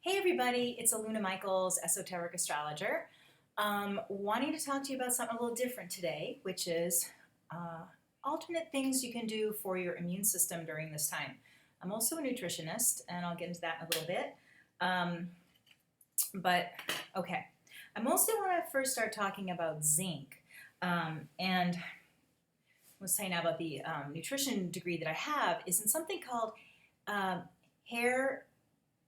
Hey everybody, it's Aluna Michaels, esoteric astrologer. Wanting to talk to you about something a little different today, which is alternate things you can do for your immune system during this time. I'm also a nutritionist, and I'll get into that in a little bit. But okay, I mostly want to first start talking about zinc. And I was saying now about the nutrition degree that I have is in something called hair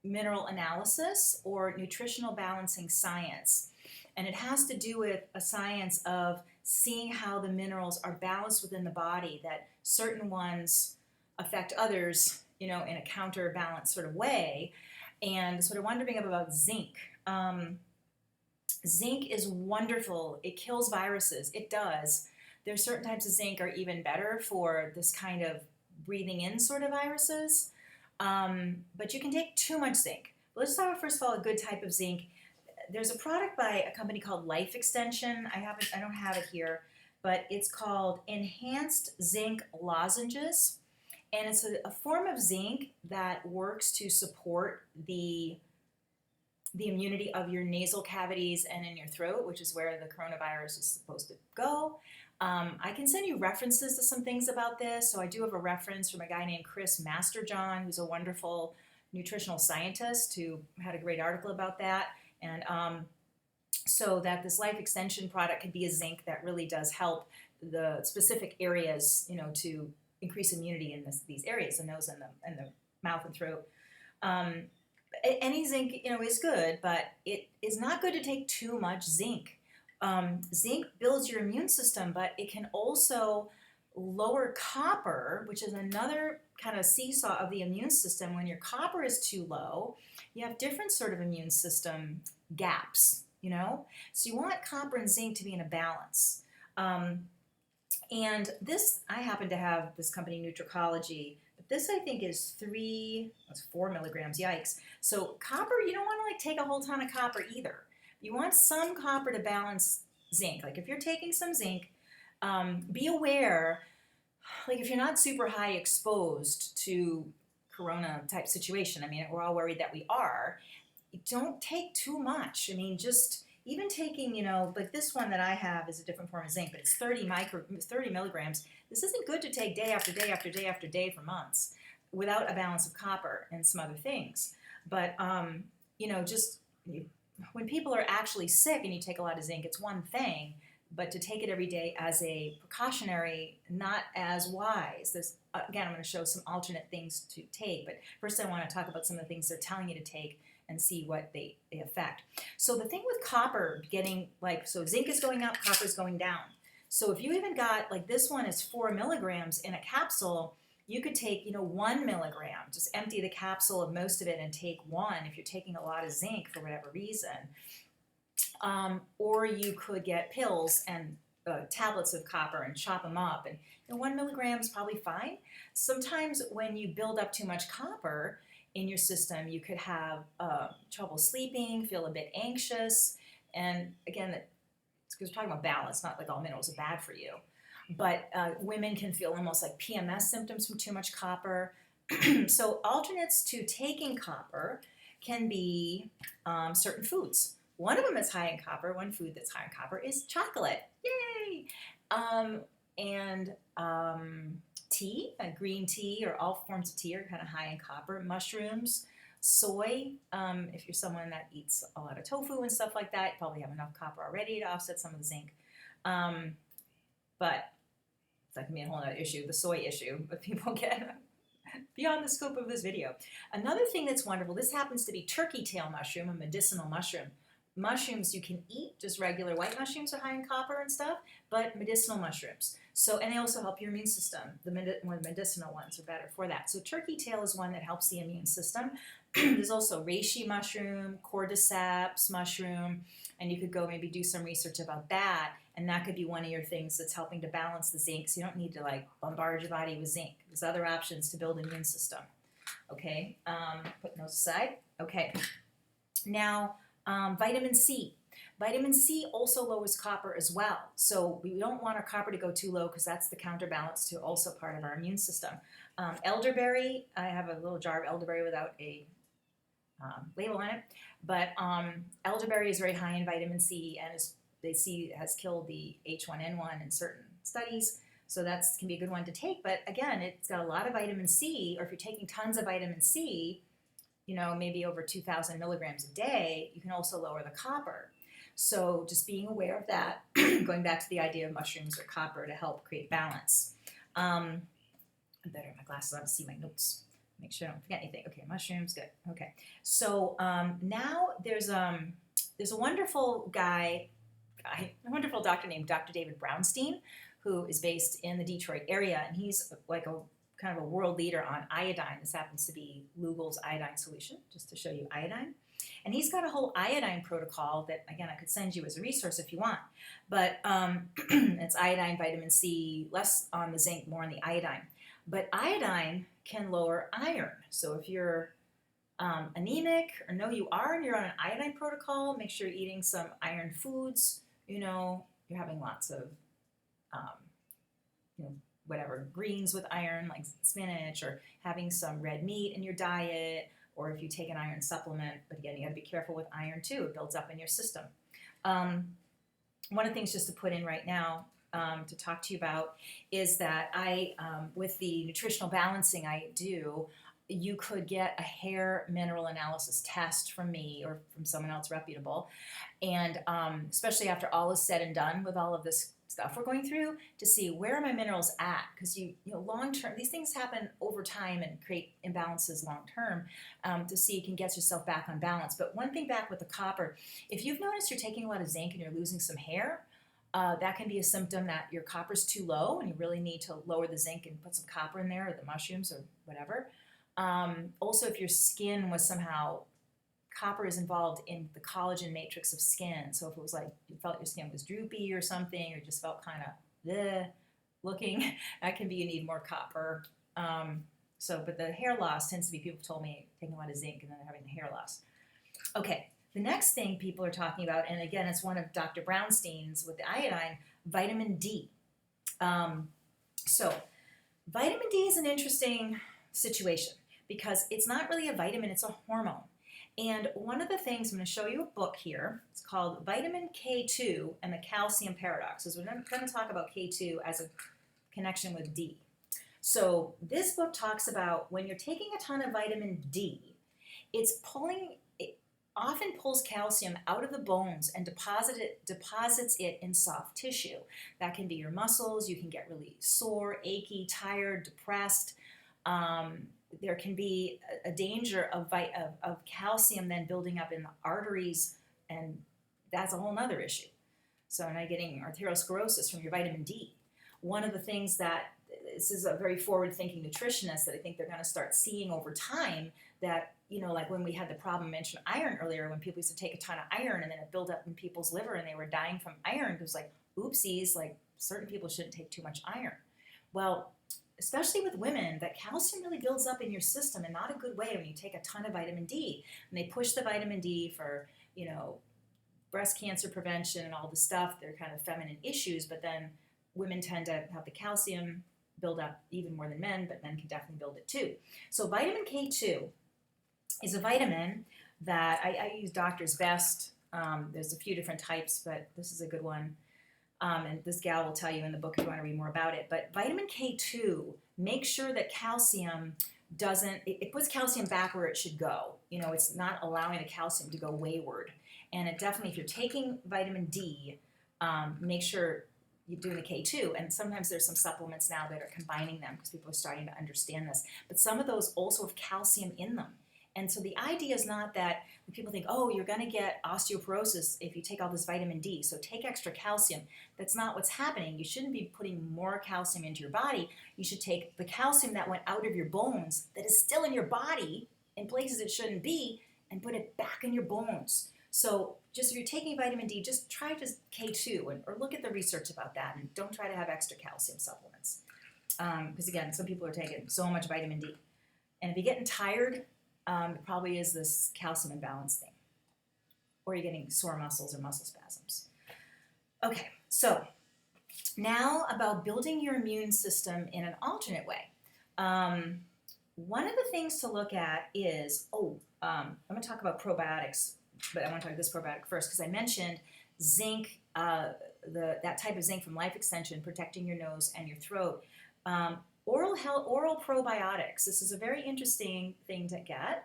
mineral analysis or nutritional balancing science. And it has to do with a science of seeing how the minerals are balanced within the body, that certain ones affect others, in a counterbalance sort of way. And so what I wanted to bring up about zinc. Zinc is wonderful. It kills viruses. It does. There's certain types of zinc are even better for this kind of breathing in sort of viruses. But you can take too much zinc. Let's start with, first of all, a good type of zinc. There's a product by a company called Life Extension. I don't have it here, but it's called Enhanced Zinc Lozenges. And it's a form of zinc that works to support the immunity of your nasal cavities and in your throat, which is where the coronavirus is supposed to go. I can send you references to some things about this. So I do have a reference from a guy named Chris Masterjohn, who's a wonderful nutritional scientist who had a great article about that. And so that this life extension product could be a zinc that really does help the specific areas, to increase immunity in these areas, the nose and the mouth and throat. Any zinc, is good, but it is not good to take too much zinc. Zinc builds your immune system, but it can also lower copper, which is another kind of seesaw of the immune system. When your copper is too low, you have different sort of immune system gaps, So you want copper and zinc to be in a balance. And this, I happen to have this company, Nutricology, but this I think is 4 milligrams, yikes. So copper, you don't want to take a whole ton of copper either. You want some copper to balance zinc. Like if you're taking some zinc, be aware, like if you're not super high exposed to corona type situation, we're all worried that we are, don't take too much. Just even taking, like this one that I have is a different form of zinc, but it's 30 milligrams. This isn't good to take day after day after day after day for months without a balance of copper and some other things. But, just when people are actually sick and you take a lot of zinc, it's one thing, but to take it every day as a precautionary, not as wise. There's, again, I'm going to show some alternate things to take, but first I want to talk about some of the things they're telling you to take and see what they affect. So the thing with copper so zinc is going up, copper is going down. So if you even got, like this one is 4 milligrams in a capsule, you could take, 1 milligram, just empty the capsule of most of it and take one if you're taking a lot of zinc for whatever reason. Or you could get pills and tablets of copper and chop them up. And 1 milligram is probably fine. Sometimes when you build up too much copper in your system, you could have trouble sleeping, feel a bit anxious. And again, it's because we're talking about balance, not like all minerals are bad for you. But women can feel almost like PMS symptoms from too much copper. So alternates to taking copper can be certain foods. One of them is high in copper. One food that's high in copper is chocolate. Yay! And tea, green tea or all forms of tea are kind of high in copper. Mushrooms, soy, if you're someone that eats a lot of tofu and stuff like that, you probably have enough copper already to offset some of the zinc. But that can be a whole other issue, the soy issue, but people get beyond the scope of this video. Another thing that's wonderful, this happens to be turkey tail mushroom, a medicinal mushroom. Mushrooms you can eat, just regular white mushrooms are high in copper and stuff, but medicinal mushrooms. So, and they also help your immune system. The medicinal ones are better for that. So turkey tail is one that helps the immune system. There's also reishi mushroom, cordyceps mushroom, and you could go maybe do some research about that, and that could be one of your things that's helping to balance the zinc, so you don't need to bombard your body with zinc. There's other options to build an immune system. Okay, putting those aside. Okay, now vitamin C. Vitamin C also lowers copper as well. So we don't want our copper to go too low because that's the counterbalance to also part of our immune system. Elderberry, I have a little jar of elderberry without a label on it. But elderberry is very high in vitamin C, and they see has killed the H1N1 in certain studies. So that can be a good one to take. But again, it's got a lot of vitamin C, or if you're taking tons of vitamin C, maybe over 2,000 milligrams a day, you can also lower the copper. So just being aware of that, going back to the idea of mushrooms or copper to help create balance. I better have my glasses on to see my notes. Make sure I don't forget anything. Okay, mushrooms, good. Okay, so now there's a wonderful a wonderful doctor named Dr. David Brownstein, who is based in the Detroit area, and he's like a kind of a world leader on iodine. This happens to be Lugol's iodine solution, just to show you iodine. And he's got a whole iodine protocol that, again, I could send you as a resource if you want. But it's iodine, vitamin C, less on the zinc, more on the iodine. But iodine can lower iron. So if you're anemic, or know you are, and you're on an iodine protocol, make sure you're eating some iron foods. You're having lots of, whatever, greens with iron, like spinach, or having some red meat in your diet, or if you take an iron supplement. But again, you got to be careful with iron too. It builds up in your system. One of the things just to put in right now to talk to you about is that with the nutritional balancing I do, you could get a hair mineral analysis test from me or from someone else reputable. And especially after all is said and done with all of this stuff we're going through, to see where are my minerals at, because long term, these things happen over time and create imbalances long term, to see you can get yourself back on balance. But one thing back with the copper, if you've noticed you're taking a lot of zinc and you're losing some hair, that can be a symptom that your copper's too low and you really need to lower the zinc and put some copper in there, or the mushrooms or whatever. Also, if your skin was somehow, copper is involved in the collagen matrix of skin. So if it was like you felt your skin was droopy or something, or just felt kind of looking, that can be you need more copper. But the hair loss tends to be, people told me, taking a lot of zinc and then they're having the hair loss. Okay, the next thing people are talking about, and again, it's one of Dr. Brownstein's with the iodine, vitamin D. So vitamin D is an interesting situation because it's not really a vitamin, it's a hormone. And one of the things, I'm going to show you a book here. It's called Vitamin K2 and the Calcium Paradox. So we're going to talk about K2 as a connection with D. So this book talks about when you're taking a ton of vitamin D, it often pulls calcium out of the bones and deposits it in soft tissue. That can be your muscles. You can get really sore, achy, tired, depressed. There can be a danger of calcium then building up in the arteries, and that's a whole other issue. So now you're getting arteriosclerosis from your vitamin D. One of the things that, this is a very forward-thinking nutritionist that I think they're going to start seeing over time, that, like when we had the problem, I mentioned iron earlier, when people used to take a ton of iron and then it built up in people's liver and they were dying from iron, it was like, oopsies, like certain people shouldn't take too much iron. Well, especially with women, that calcium really builds up in your system in not a good way when you take a ton of vitamin D. And they push the vitamin D for, breast cancer prevention and all the stuff. They're kind of feminine issues, but then women tend to have the calcium build up even more than men, but men can definitely build it too. So vitamin K2 is a vitamin that I use Doctor's Best. There's a few different types, but this is a good one. And this gal will tell you in the book if you want to read more about it. But vitamin K2 makes sure that calcium it puts calcium back where it should go. It's not allowing the calcium to go wayward. And it definitely, if you're taking vitamin D, make sure you're doing the K2. And sometimes there's some supplements now that are combining them because people are starting to understand this. But some of those also have calcium in them. And so the idea is not that when people think, oh, you're going to get osteoporosis if you take all this vitamin D, so take extra calcium. That's not what's happening. You shouldn't be putting more calcium into your body. You should take the calcium that went out of your bones that is still in your body in places it shouldn't be and put it back in your bones. So just if you're taking vitamin D, just try just K2 or look at the research about that, and don't try to have extra calcium supplements. Because again, some people are taking so much vitamin D. And if you're getting tired, it probably is this calcium imbalance thing. Or you're getting sore muscles or muscle spasms. Okay, so now about building your immune system in an alternate way. One of the things to look at is, I'm going to talk about probiotics, but I want to talk this probiotic first because I mentioned zinc, that type of zinc from Life Extension, protecting your nose and your throat. Oral probiotics. This is a very interesting thing to get.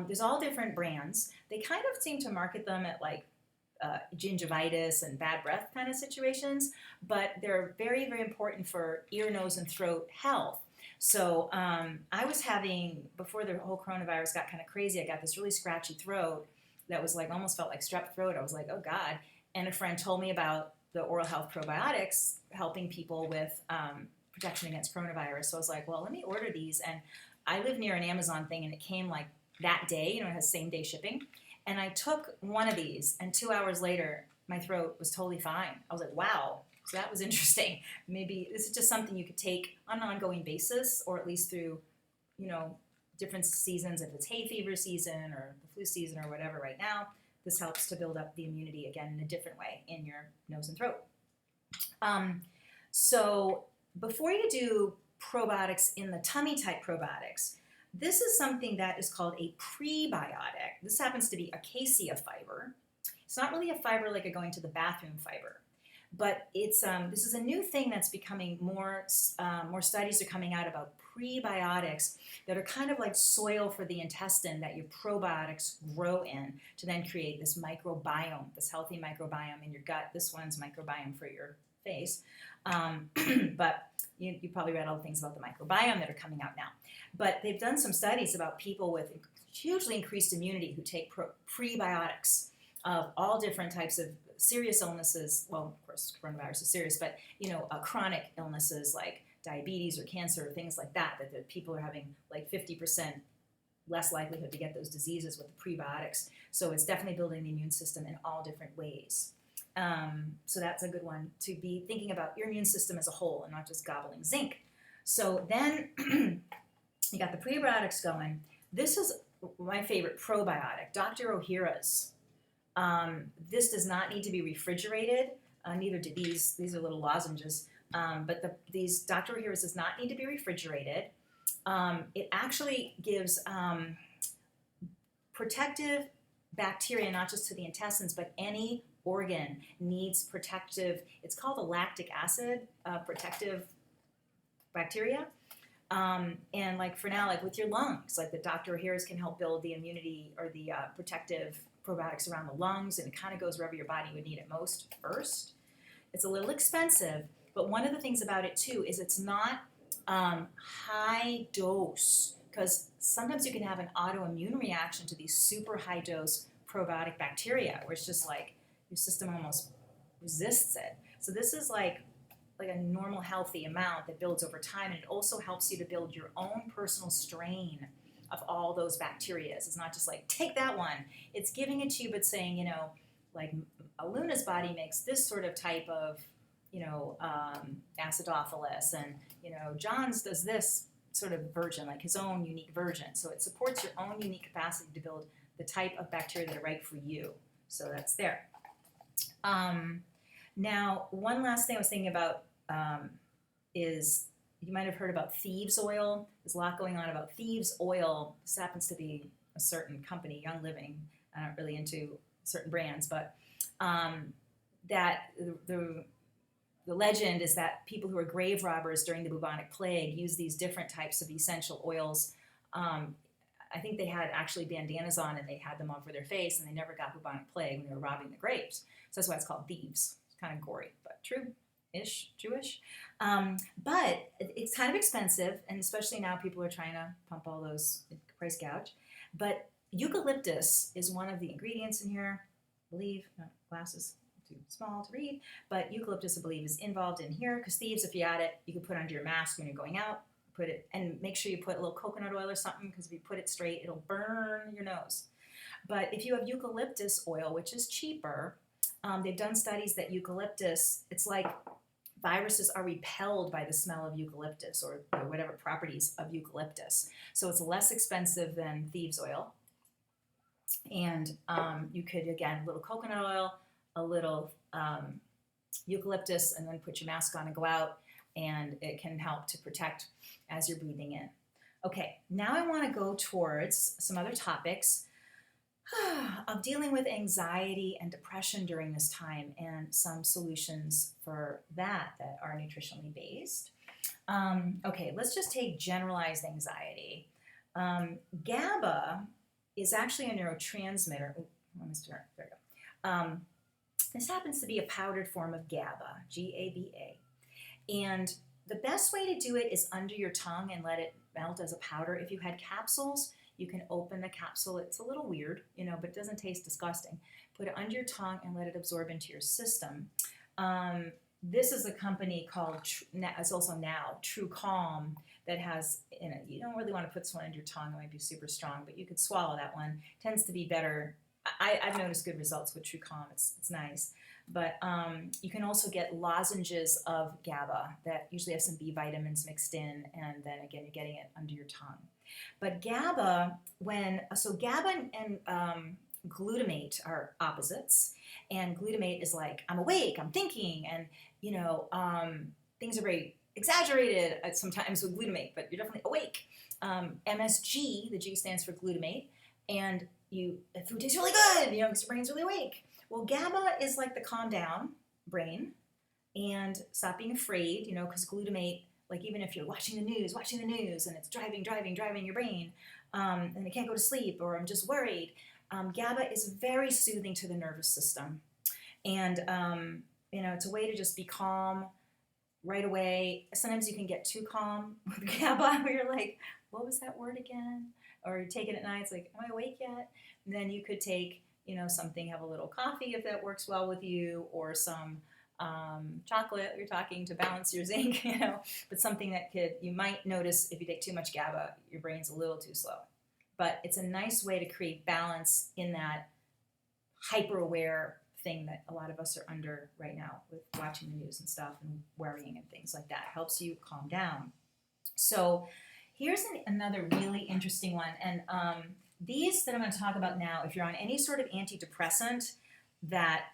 There's all different brands. They kind of seem to market them at like gingivitis and bad breath kind of situations, but they're very, very important for ear, nose, and throat health. So I was having, before the whole coronavirus got kind of crazy, I got this really scratchy throat that was like, almost felt like strep throat. I was like, oh God. And a friend told me about the oral health probiotics helping people with protection against coronavirus. So I was like, well, let me order these. And I live near an Amazon thing, and it came like that day, it has same day shipping. And I took one of these, and 2 hours later, my throat was totally fine. I was like, wow. So that was interesting. Maybe this is just something you could take on an ongoing basis, or at least through, different seasons, if it's hay fever season or the flu season or whatever right now. This helps to build up the immunity again in a different way in your nose and throat. So before you do probiotics in the tummy type probiotics, this is something that is called a prebiotic. This happens to be acacia fiber. It's not really a fiber like a going to the bathroom fiber, but it's this is a new thing that's becoming more studies are coming out about prebiotics that are kind of like soil for the intestine that your probiotics grow in to then create this microbiome, this healthy microbiome in your gut. This one's microbiome for your face. But you probably read all the things about the microbiome that are coming out now. But they've done some studies about people with hugely increased immunity who take prebiotics of all different types of serious illnesses. Well, of course, coronavirus is serious, but chronic illnesses like diabetes or cancer or things like that the people are having like 50% less likelihood to get those diseases with the prebiotics. So it's definitely building the immune system in all different ways. So that's a good one to be thinking about your immune system as a whole and not just gobbling zinc. So then you got the prebiotics going. This is my favorite probiotic, Dr. Ohhira's. This does not need to be refrigerated. Neither do these. These are little lozenges. But these Dr. Ohhira's does not need to be refrigerated. It actually gives protective bacteria, not just to the intestines, but any organ needs protective. It's called a lactic acid protective bacteria. And like for now, like with your lungs, like the Dr. Ohhira's can help build the immunity or the protective probiotics around the lungs, and it kind of goes wherever your body would need it most first. It's a little expensive, but one of the things about it too is it's not high dose, because sometimes you can have an autoimmune reaction to these super high dose probiotic bacteria where it's just like your system almost resists it. So this is like a normal healthy amount that builds over time, and it also helps you to build your own personal strain of all those bacteria. It's not just like, take that one. It's giving it to you, but saying, like Aluna's body makes this sort of type of, acidophilus, and, John's does this sort of version, like his own unique version. So it supports your own unique capacity to build the type of bacteria that are right for you. So that's there. Now, one last thing I was thinking about is, you might have heard about thieves oil. There's a lot going on about thieves oil. This happens to be a certain company, Young Living. I'm not really into certain brands, but that the legend is that people who are grave robbers during the bubonic plague used these different types of essential oils. I think they had actually bandanas on, and they had them over their face, and they never got bubonic plague when they were robbing the graves. So that's why it's called thieves. It's kind of gory, but true-ish, Jewish. But it's kind of expensive, and especially now people are trying to pump all those price gouge. But eucalyptus is one of the ingredients in here. I believe, glasses too small to read, but eucalyptus, I believe, is involved in here, because thieves, if you add it, you can put under your mask when you're going out. Put it, and make sure you put a little coconut oil or something, because if you put it straight, it'll burn your nose. But if you have eucalyptus oil, which is cheaper, they've done studies that eucalyptus, it's like viruses are repelled by the smell of eucalyptus, or whatever properties of eucalyptus. So it's less expensive than thieves oil. And you could, again, a little coconut oil, a little eucalyptus, and then put your mask on and go out, and it can help to protect as you're breathing in. Okay, now I want to go towards some other topics of dealing with anxiety and depression during this time and some solutions for that are nutritionally based. Okay, let's just take generalized anxiety. GABA is actually a neurotransmitter. Oh, let me start. There we go. This happens to be a powdered form of GABA, GABA. And the best way to do it is under your tongue and let it melt as a powder. If you had capsules, you can open the capsule. It's a little weird, but it doesn't taste disgusting. Put it under your tongue and let it absorb into your system. This is a company called, it's also now True Calm, that has in it. You don't really want to put this one under your tongue. It might be super strong, but you could swallow that one. It tends to be better. I've noticed good results with True Calm. It's nice. But you can also get lozenges of GABA that usually have some B vitamins mixed in, and then again, you're getting it under your tongue. But GABA, GABA and glutamate are opposites, and glutamate is like, I'm awake, I'm thinking, and things are very exaggerated sometimes with glutamate, but you're definitely awake. MSG, the G stands for glutamate, and food tastes really good, because your brain's really awake. Well, GABA is like the calm down brain and stop being afraid, because glutamate, like even if you're watching the news and it's driving your brain, and I can't go to sleep or I'm just worried, GABA is very soothing to the nervous system. And, it's a way to just be calm right away. Sometimes you can get too calm with GABA where you're like, what was that word again? Or you take it at night, it's like, am I awake yet? And then you could take, something, have a little coffee if that works well with you, or some chocolate you're talking to balance your zinc, but something that you might notice if you take too much GABA, your brain's a little too slow. But it's a nice way to create balance in that hyper-aware thing that a lot of us are under right now with watching the news and stuff and worrying and things like that. It helps you calm down. So here's another really interesting one. And these that I'm going to talk about now, if you're on any sort of antidepressant that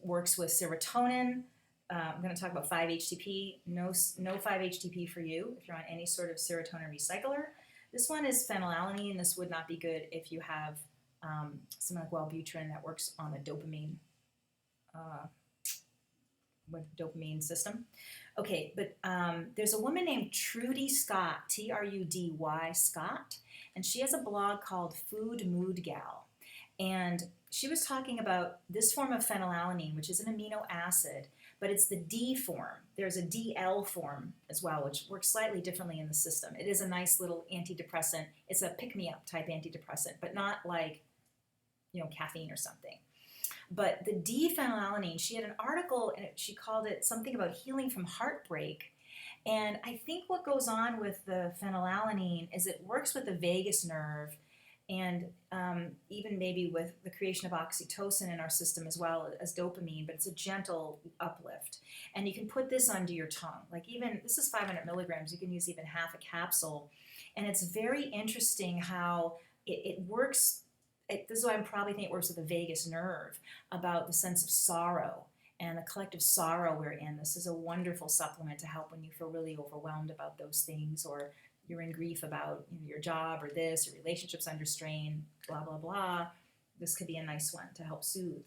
works with serotonin, I'm going to talk about 5-HTP. No 5-HTP for you if you're on any sort of serotonin recycler. This one is phenylalanine. This would not be good if you have something like Wellbutrin that works on the dopamine system. Okay, but there's a woman named Trudy Scott, Trudy Scott, and she has a blog called Food Mood Gal. And she was talking about this form of phenylalanine, which is an amino acid, but it's the D form. There's a DL form as well, which works slightly differently in the system. It is a nice little antidepressant. It's a pick-me-up type antidepressant, but not like, caffeine or something. But the D-phenylalanine, she had an article, and she called it something about healing from heartbreak. And I think what goes on with the phenylalanine is it works with the vagus nerve, and even maybe with the creation of oxytocin in our system as well as dopamine, but it's a gentle uplift. And you can put this under your tongue. Like this is 500 milligrams, you can use even half a capsule. And it's very interesting how it works. This is why I probably think it works with the vagus nerve, about the sense of sorrow and the collective sorrow we're in. This is a wonderful supplement to help when you feel really overwhelmed about those things, or you're in grief about your job or this, your relationship's under strain, blah, blah, blah. This could be a nice one to help soothe.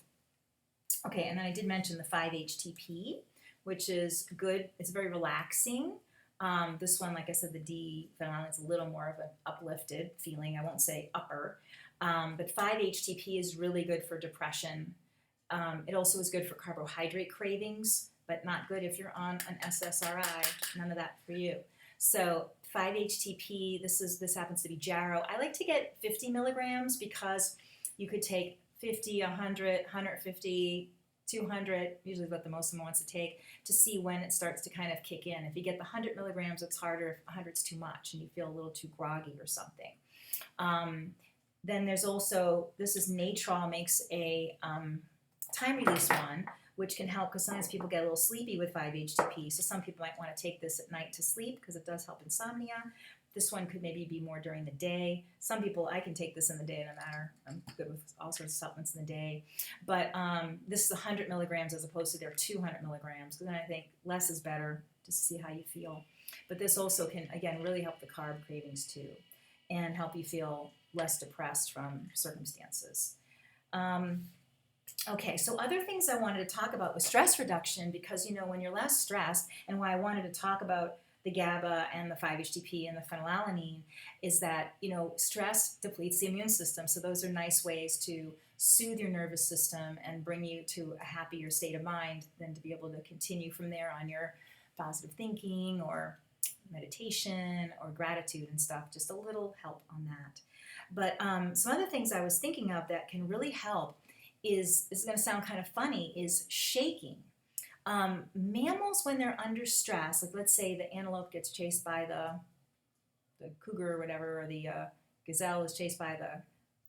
Okay, and then I did mention the 5-HTP, which is good. It's very relaxing. This one, like I said, the D-phenylalanine is a little more of an uplifted feeling. I won't say upper. But 5-HTP is really good for depression. It also is good for carbohydrate cravings, but not good if you're on an SSRI. None of that for you. So 5-HTP, this happens to be Jarrow. I like to get 50 milligrams because you could take 50, 100, 150, 200, usually what the most someone wants to take, to see when it starts to kind of kick in. If you get the 100 milligrams, it's harder. If 100's too much and you feel a little too groggy or something. Then there's also, this is Natrol, makes a time release one, which can help because sometimes people get a little sleepy with 5-HTP. So some people might want to take this at night to sleep because it does help insomnia. This one could maybe be more during the day. Some people, I can take this in the day, no matter. I'm good with all sorts of supplements in the day. But this is 100 milligrams as opposed to their 200 milligrams, because then I think less is better, just to see how you feel. But this also can, again, really help the carb cravings too, and help you feel less depressed from circumstances. Okay, so other things I wanted to talk about was stress reduction, because when you're less stressed, and why I wanted to talk about the GABA and the 5-HTP and the phenylalanine is that stress depletes the immune system. So those are nice ways to soothe your nervous system and bring you to a happier state of mind, than to be able to continue from there on your positive thinking or meditation or gratitude and stuff. Just a little help on that. But some other things I was thinking of that can really help is, this is going to sound kind of funny, is shaking. Mammals, when they're under stress, like let's say the antelope gets chased by the cougar or whatever, or the gazelle is chased by the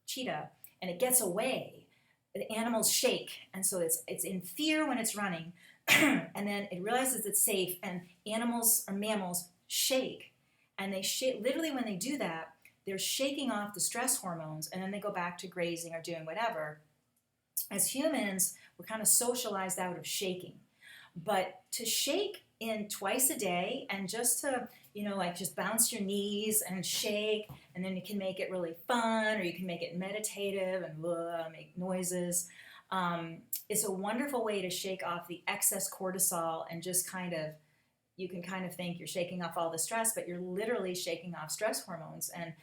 cheetah, and it gets away, the animals shake. And so it's in fear when it's running, and then it realizes it's safe, and mammals shake. And they shake, literally when they do that, they're shaking off the stress hormones, and then they go back to grazing or doing whatever. As humans, we're kind of socialized out of shaking. But to shake in twice a day, and just to, just bounce your knees and shake, and then you can make it really fun, or you can make it meditative and make noises. It's a wonderful way to shake off the excess cortisol, and just you can kind of think you're shaking off all the stress, but you're literally shaking off stress hormones. And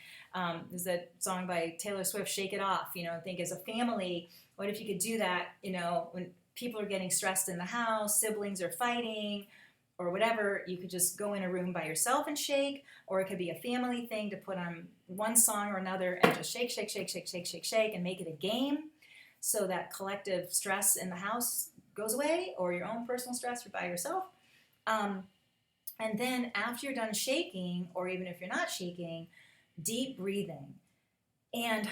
there's that song by Taylor Swift, Shake It Off. I think as a family, what if you could do that, when people are getting stressed in the house, siblings are fighting, or whatever, you could just go in a room by yourself and shake, or it could be a family thing to put on one song or another and just shake, shake, shake, shake, shake, shake, shake, and make it a game, so that collective stress in the house goes away, or your own personal stress, you're by yourself. And then after you're done shaking, or even if you're not shaking, deep breathing. And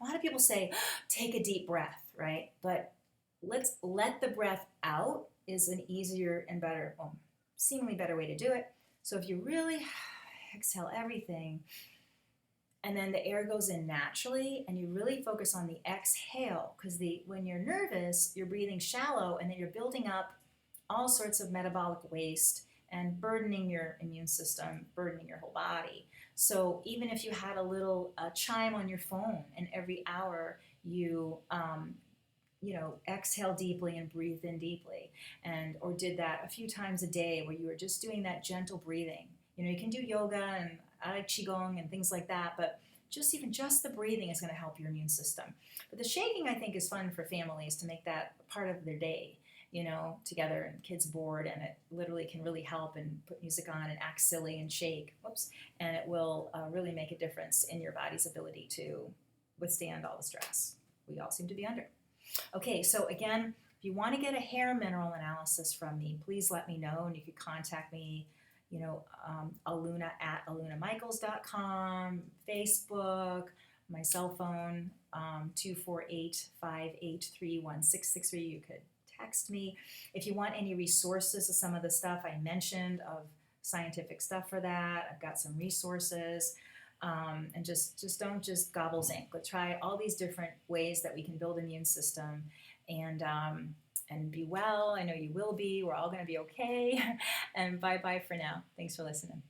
a lot of people say, take a deep breath, right? But let's let the breath out is an easier and better, seemingly better way to do it. So if you really exhale everything, and then the air goes in naturally, and you really focus on the exhale, because when you're nervous, you're breathing shallow, and then you're building up all sorts of metabolic waste and burdening your immune system, burdening your whole body. So even if you had a little chime on your phone, and every hour you exhale deeply and breathe in deeply, or did that a few times a day, where you were just doing that gentle breathing. You can do yoga, and I like qigong and things like that, but just the breathing is going to help your immune system. But the shaking, I think, is fun for families to make that part of their day, together, and kids bored, and it literally can really help, and put music on and act silly and shake, and it will really make a difference in your body's ability to withstand all the stress we all seem to be under. Okay, so again, if you want to get a hair mineral analysis from me, please let me know, and you can contact me, Aluna at alunamichaels.com, Facebook, my cell phone, 248-583-1663. You could text me. If you want any resources of some of the stuff I mentioned, of scientific stuff for that, I've got some resources. And just don't just gobble zinc. Let's try all these different ways that we can build immune system, and be well. I know you will be. We're all going to be okay. And bye-bye for now. Thanks for listening.